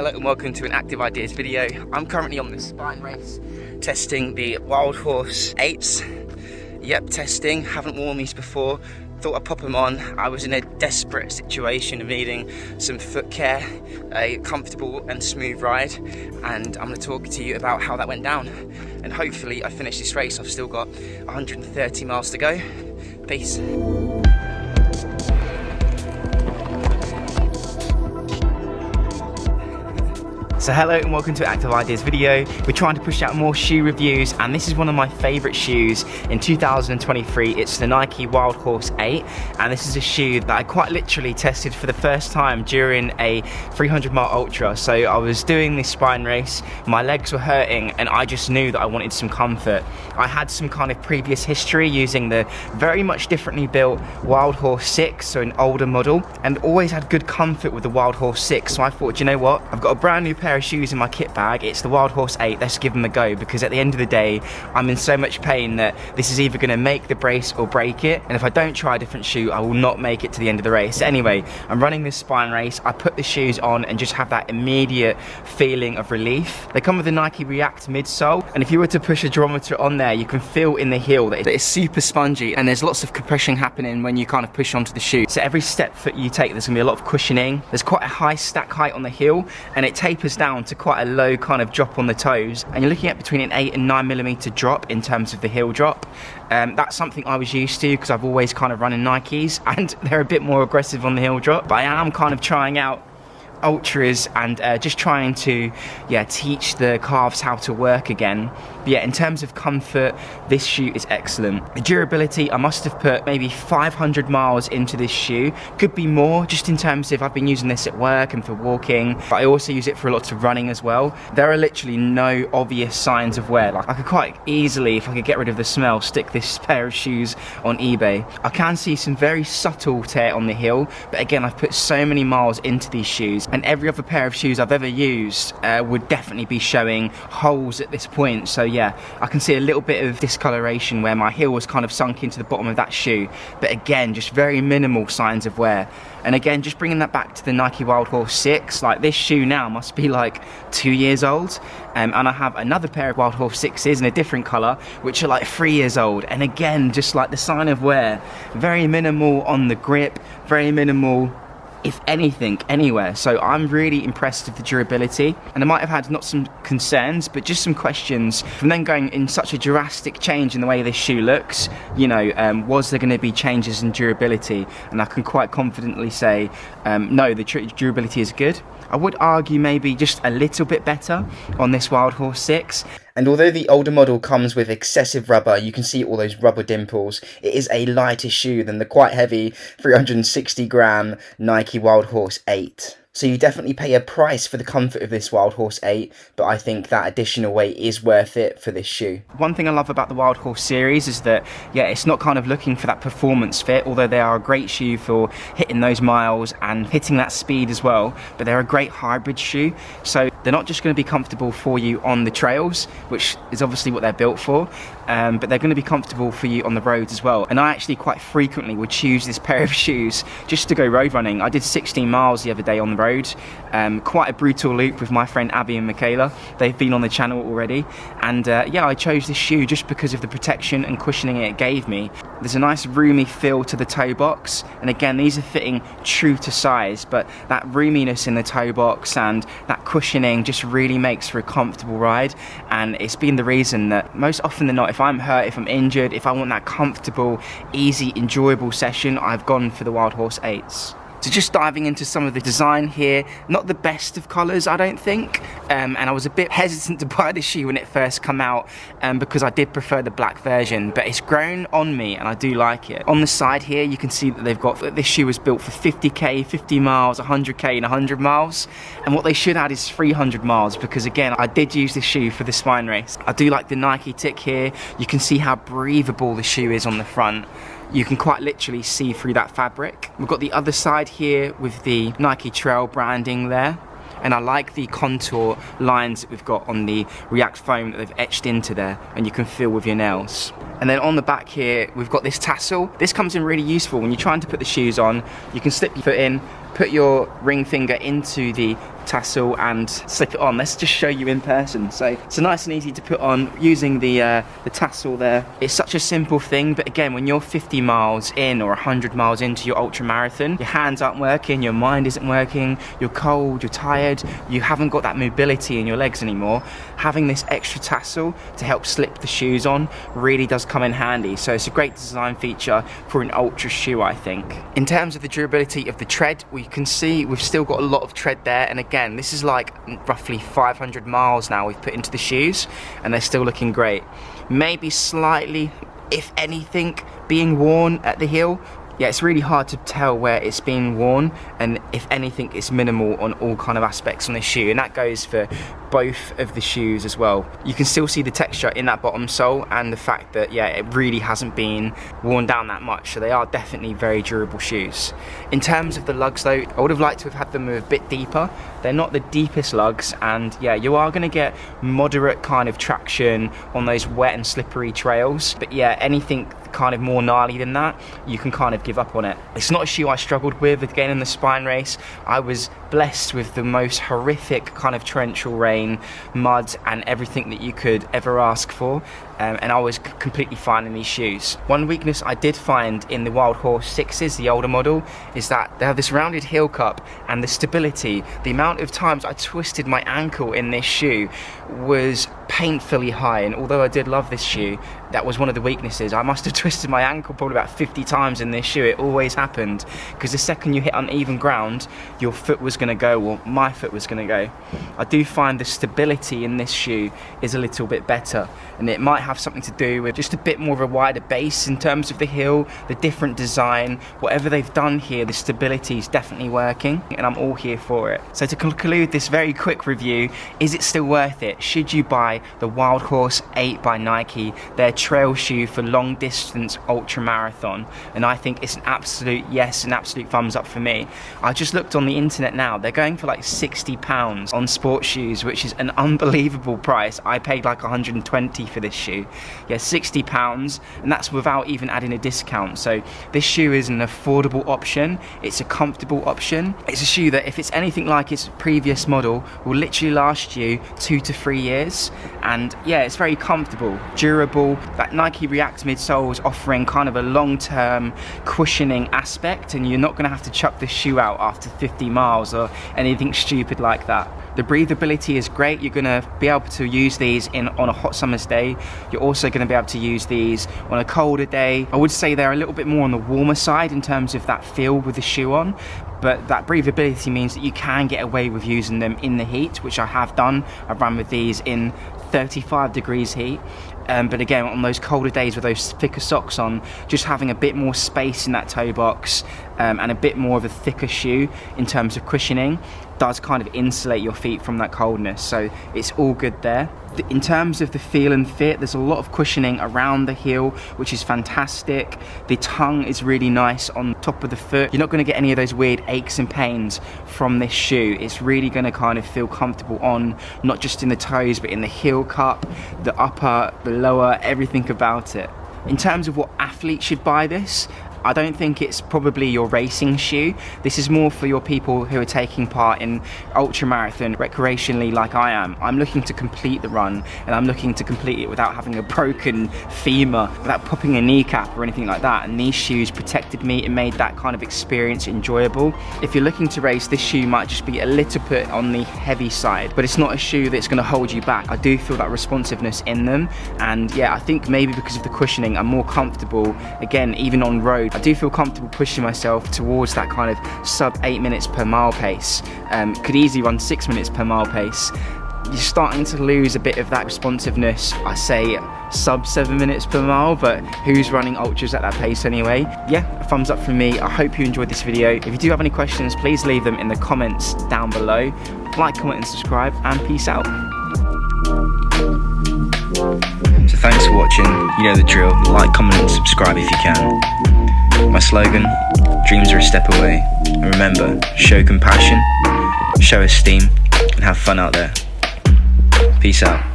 Hello and welcome to an Active Ideas video. I'm currently on the spine race, testing the Wildhorse 8s. Yep, testing, haven't worn these before. Thought I'd pop them on. I was in a desperate situation of needing some foot care, a comfortable and smooth ride, and I'm going to talk to you about how that went down. And hopefully I finish this race. I've still got 130 miles to go. Peace. So hello and welcome to Active Ideas video. We're trying to push out more shoe reviews, and this is one of my favourite shoes in 2023. It's the Nike Wildhorse 8, and this is a shoe that I quite literally tested for the first time during a 300-mile ultra. So I was doing this spine race, my legs were hurting, and I just knew that I wanted some comfort. I had some kind of previous history using the very much differently built Wildhorse 6, so an older model, and always had good comfort with the Wildhorse 6. So I thought, you know what, I've got a brand new pair of shoes in my kit bag. It's the Wildhorse 8. Let's give them a go, because at the end of the day I'm in so much pain that this is either going to make the brace or break it, and if I don't try a different shoe I will not make it to the end of the race. Anyway, I'm running this spine race. I put the shoes on and just have that immediate feeling of relief. They come with a Nike React midsole, and if you were to push a durometer on there you can feel in the heel that it's super spongy, and there's lots of compression happening when you kind of push onto the shoe. So every step that you take there's going to be a lot of cushioning. There's quite a high stack height on the heel, and it tapers down to quite a low kind of drop on the toes, and you're looking at between an 8 and 9 millimeter drop in terms of the heel drop. That's something I was used to because I've always kind of run in Nikes, and they're a bit more aggressive on the heel drop, but I am kind of trying out ultras and just trying to teach the calves how to work again. But yeah, in terms of comfort, this shoe is excellent. The durability, I must have put maybe 500 miles into this shoe, could be more, just in terms of I've been using this at work and for walking, but I also use it for lots of running as well. There are literally no obvious signs of wear. Like, I could quite easily, if I could get rid of the smell, stick this pair of shoes on eBay. I can see some very subtle tear on the heel, but again, I've put so many miles into these shoes, and every other pair of shoes I've ever used would definitely be showing holes at this point. So yeah, I can see a little bit of discoloration where my heel was kind of sunk into the bottom of that shoe, but again, just very minimal signs of wear. And again, just bringing that back to the Nike Wildhorse 6, like, this shoe now must be like 2 years old, and I have another pair of Wildhorse 6s in a different colour which are like 3 years old, and again, just like the sign of wear, very minimal on the grip, very minimal, if anything, anywhere. So I'm really impressed with the durability, and I might have had not some concerns but just some questions from then going in such a drastic change in the way this shoe looks. You know, was there going to be changes in durability? And I can quite confidently say no, the durability is good. I would argue maybe just a little bit better on this Wildhorse 6. And although the older model comes with excessive rubber, you can see all those rubber dimples, it is a lighter shoe than the quite heavy 360 gram Nike Wildhorse 8. So you definitely pay a price for the comfort of this Wildhorse 8, but I think that additional weight is worth it for this shoe. One thing I love about the Wildhorse series is that, yeah, it's not kind of looking for that performance fit, although they are a great shoe for hitting those miles and hitting that speed as well, but they're a great hybrid shoe. So they're not just going to be comfortable for you on the trails, which is obviously what they're built for, but they're going to be comfortable for you on the roads as well. And I actually quite frequently would choose this pair of shoes just to go road running. I did 16 miles the other day on the road, quite a brutal loop with my friend Abby and Michaela. They've been on the channel already, and yeah, I chose this shoe just because of the protection and cushioning it gave me. There's a nice roomy feel to the toe box, and again, these are fitting true to size, but that roominess in the toe box and that cushioning just really makes for a comfortable ride. And it's been the reason that most often than not, if I'm hurt, if I'm injured, if I want that comfortable, easy, enjoyable session, I've gone for the Wildhorse 8s. So just diving into some of the design here, not the best of colours, I don't think, and I was a bit hesitant to buy this shoe when it first came out because I did prefer the black version, but it's grown on me and I do like it. On the side here you can see that they've got, this shoe was built for 50k, 50 miles, 100k and 100 miles, and what they should add is 300 miles, because again, I did use this shoe for the spine race. I do like the Nike tick here. You can see how breathable the shoe is on the front. You can quite literally see through that fabric. We've got the other side here with the Nike Trail branding there, and I like the contour lines that we've got on the React foam that they've etched into there, and you can feel with your nails. And then on the back here we've got this tassel. This comes in really useful when you're trying to put the shoes on. You can slip your foot in, put your ring finger into the tassel and slip it on. Let's just show you in person. So it's nice and easy to put on using the tassel there. It's such a simple thing, but again, when you're 50 miles in or 100 miles into your ultra marathon, your hands aren't working, your mind isn't working, you're cold, you're tired, you haven't got that mobility in your legs anymore. Having this extra tassel to help slip the shoes on really does come in handy. So it's a great design feature for an ultra shoe, I think. In terms of the durability of the tread, we can see we've still got a lot of tread there, and again, this is like roughly 500 miles now we've put into the shoes, and they're still looking great. Maybe slightly, if anything, being worn at the heel. Yeah, it's really hard to tell where it's being worn, and if anything, it's minimal on all kind of aspects on the shoe, and that goes for both of the shoes as well. You can still see the texture in that bottom sole, and the fact that, yeah, it really hasn't been worn down that much, so they are definitely very durable shoes. In terms of the lugs though, I would have liked to have had them a bit deeper. They're not the deepest lugs, and yeah, you are going to get moderate kind of traction on those wet and slippery trails, but yeah, anything kind of more gnarly than that, you can kind of give up on it. It's not a shoe I struggled with again in the spine race. I was blessed with the most horrific kind of torrential rain, mud, and everything that you could ever ask for, and I was completely fine in these shoes. One weakness I did find in the Wildhorse 6s, the older model, is that they have this rounded heel cup, and the stability, the amount of times I twisted my ankle in this shoe was painfully high, and although I did love this shoe, that was one of the weaknesses. I must have twisted my ankle probably about 50 times in this shoe. It always happened, because the second you hit uneven ground, your foot was going to go, or my foot was going to go. I do find the stability in this shoe is a little bit better, and it might have something to do with just a bit more of a wider base in terms of the heel, the different design. Whatever they've done here, the stability is definitely working, and I'm all here for it. So to conclude this very quick review, is it still worth it? Should you buy the Wildhorse 8 by Nike, their trail shoe for long distance ultra marathon? And I think it's an absolute yes, an absolute thumbs up for me. I just looked on the internet now, they're going for like £60 on sports shoes, which is an unbelievable price. I paid like 120 for this shoe. Yeah, £60, and that's without even adding a discount. So this shoe is an affordable option, it's a comfortable option, it's a shoe that if it's anything like its previous model will literally last you 2 to 3 years, and yeah, it's very comfortable, durable. That Nike React midsole is offering kind of a long-term cushioning aspect, and you're not going to have to chuck the shoe out after 50 miles or anything stupid like that. The breathability is great. You're going to be able to use these on a hot summer's day. You're also going to be able to use these on a colder day. I would say they're a little bit more on the warmer side in terms of that feel with the shoe on, but that breathability means that you can get away with using them in the heat, which I have done. I've run with these in 35 degrees heat. But again, on those colder days with those thicker socks on, just having a bit more space in that toe box and a bit more of a thicker shoe in terms of cushioning does kind of insulate your feet from that coldness, so it's all good there. In terms of the feel and fit, there's a lot of cushioning around the heel, which is fantastic. The tongue is really nice on top of the foot. You're not going to get any of those weird aches and pains from this shoe. It's really going to kind of feel comfortable on, not just in the toes, but in the heel cup, the upper, the lower, everything about it. In terms of what athletes should buy this, I don't think it's probably your racing shoe. This is more for your people who are taking part in ultra marathon recreationally like I am. I'm looking to complete the run, and I'm looking to complete it without having a broken femur, without popping a kneecap or anything like that, and these shoes protected me. It made that kind of experience enjoyable. If you're looking to race, this shoe might just be a little bit on the heavy side, but it's not a shoe that's going to hold you back. I do feel that responsiveness in them, and yeah, I think maybe because of the cushioning, I'm more comfortable, again, even on road. I do feel comfortable pushing myself towards that kind of sub 8 minutes per mile pace. Could easily run 6 minutes per mile pace. You're starting to lose a bit of that responsiveness. I say sub 7 minutes per mile, but who's running ultras at that pace anyway? Yeah, a thumbs up from me. I hope you enjoyed this video. If you do have any questions, please leave them in the comments down below. Like, comment and subscribe, and peace out. So thanks for watching. You know the drill. Like, comment and subscribe if you can. My slogan, dreams are a step away. And remember, show compassion, show esteem, and have fun out there. Peace out.